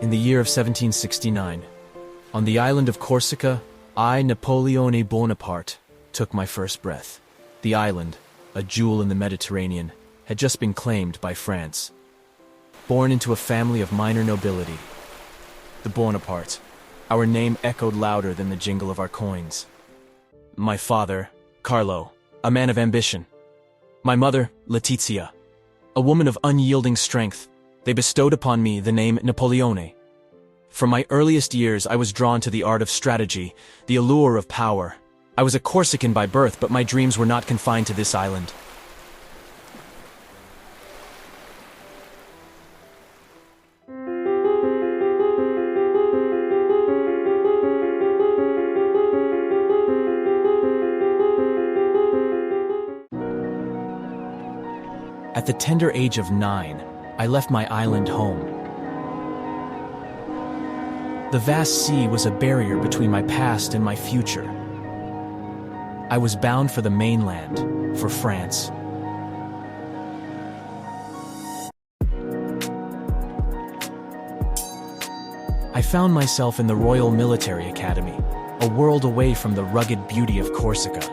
In the year of 1769, on the island of Corsica, I, Napoleon Bonaparte, took my first breath. The island, a jewel in the Mediterranean, had just been claimed by France. Born into a family of minor nobility, the Bonapartes, our name echoed louder than the jingle of our coins. My father, Carlo, a man of ambition. My mother, Letizia, a woman of unyielding strength. They bestowed upon me the name Napoleone. From my earliest years, I was drawn to the art of strategy, the allure of power. I was a Corsican by birth, but my dreams were not confined to this island. At the tender age of 9, I left my island home. The vast sea was a barrier between my past and my future. I was bound for the mainland, for France. I found myself in the Royal Military Academy, a world away from the rugged beauty of Corsica.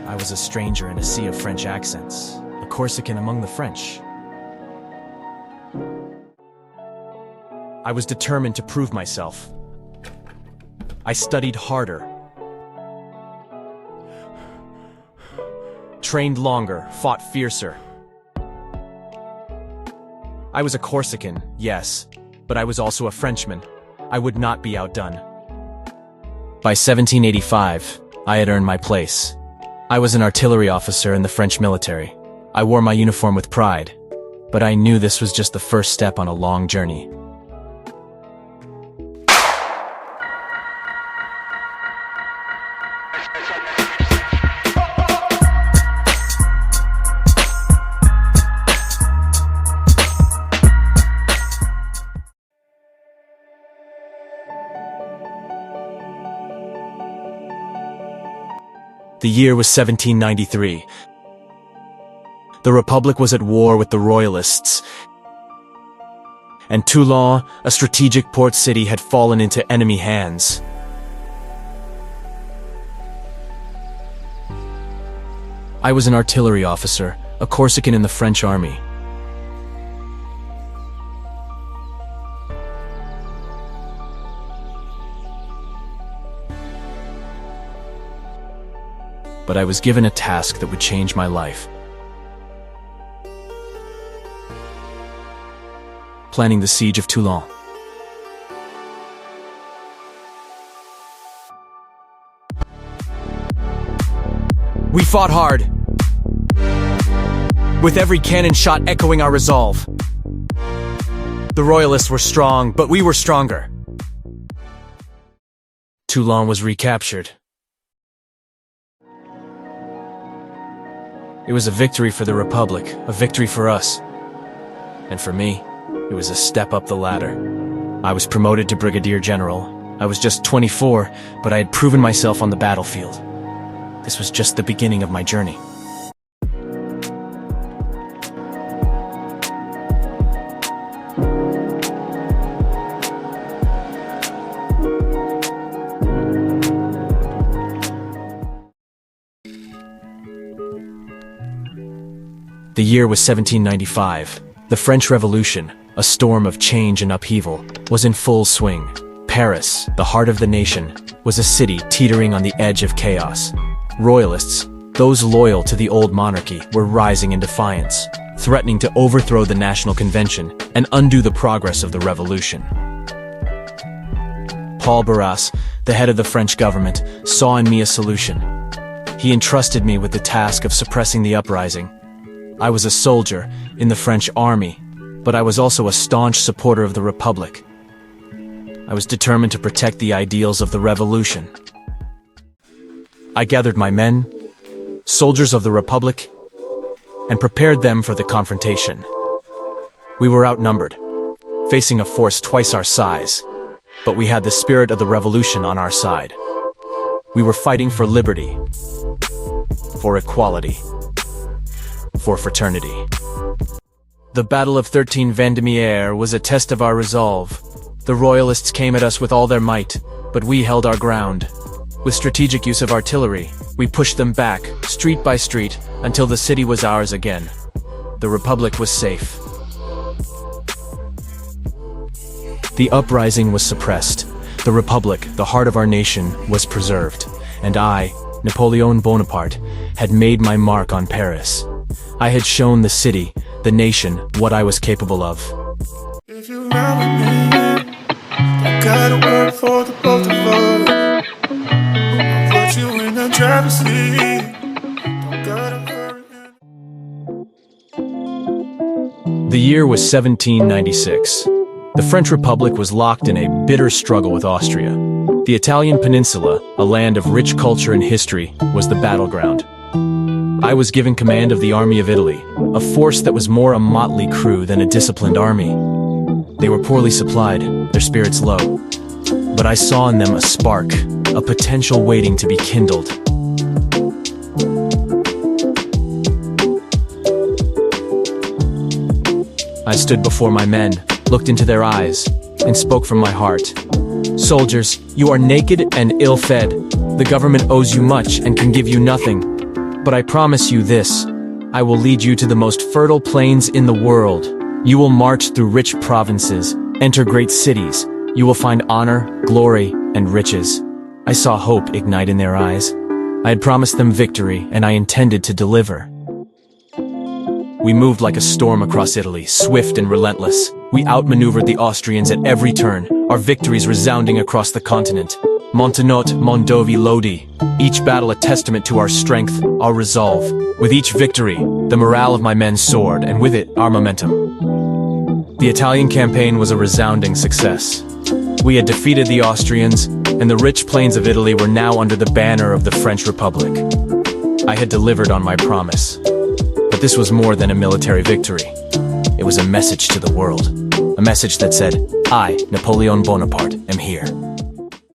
I was a stranger in a sea of French accents, a Corsican among the French. I was determined to prove myself. I studied harder, trained longer, fought fiercer. I was a Corsican, yes, but I was also a Frenchman. I would not be outdone. By 1785, I had earned my place. I was an artillery officer in the French military. I wore my uniform with pride, but I knew this was just the first step on a long journey. The year was 1793. The Republic was at war with the Royalists, and Toulon, a strategic port city, had fallen into enemy hands. I was an artillery officer, a Corsican in the French army. But I was given a task that would change my life. Planning the siege of Toulon. We fought hard, with every cannon shot echoing our resolve. The Royalists were strong, but we were stronger. Toulon was recaptured. It was a victory for the Republic, a victory for us. And for me, it was a step up the ladder. I was promoted to Brigadier General. I was just 24, but I had proven myself on the battlefield. This was just the beginning of my journey. The year was 1795. The French Revolution, a storm of change and upheaval, was in full swing. Paris, the heart of the nation, was a city teetering on the edge of chaos. Royalists, those loyal to the old monarchy, were rising in defiance, threatening to overthrow the National Convention and undo the progress of the revolution. Paul Barras, the head of the French government, saw in me a solution. He entrusted me with the task of suppressing the uprising. I was a soldier in the French army, but I was also a staunch supporter of the Republic. I was determined to protect the ideals of the revolution. I gathered my men, soldiers of the Republic, and prepared them for the confrontation. We were outnumbered, facing a force twice our size, but we had the spirit of the revolution on our side. We were fighting for liberty, for equality, for fraternity. The Battle of 13 Vendémiaire was a test of our resolve. The Royalists came at us with all their might, but we held our ground. With strategic use of artillery, we pushed them back, street by street, until the city was ours again. The Republic was safe. The uprising was suppressed. The Republic, the heart of our nation, was preserved. And I, Napoleon Bonaparte, had made my mark on Paris. I had shown the city, the nation, what I was capable of. If you ride with me, don't gotta work for the both of us. I'll put you in the driver's seat. Don't gotta hurry. The year was 1796. The French Republic was locked in a bitter struggle with Austria. The Italian peninsula, a land of rich culture and history, was the battleground. I was given command of the Army of Italy, a force that was more a motley crew than a disciplined army. They were poorly supplied, their spirits low. But I saw in them a spark, a potential waiting to be kindled. I stood before my men, looked into their eyes, and spoke from my heart. Soldiers, you are naked and ill-fed. The government owes you much and can give you nothing. But I promise you this, I will lead you to the most fertile plains in the world. You will march through rich provinces, enter great cities. You will find honor, glory, and riches. I saw hope ignite in their eyes. I had promised them victory, and I intended to deliver. We moved like a storm across Italy, swift and relentless. We outmaneuvered the Austrians at every turn, our victories resounding across the continent. Montenotte, Mondovi, Lodi. Each battle a testament to our strength, our resolve. With each victory, the morale of my men soared, and with it, our momentum. The Italian campaign was a resounding success. We had defeated the Austrians, and the rich plains of Italy were now under the banner of the French Republic. I had delivered on my promise. But this was more than a military victory. It was a message to the world. A message that said, I, Napoleon Bonaparte, am here.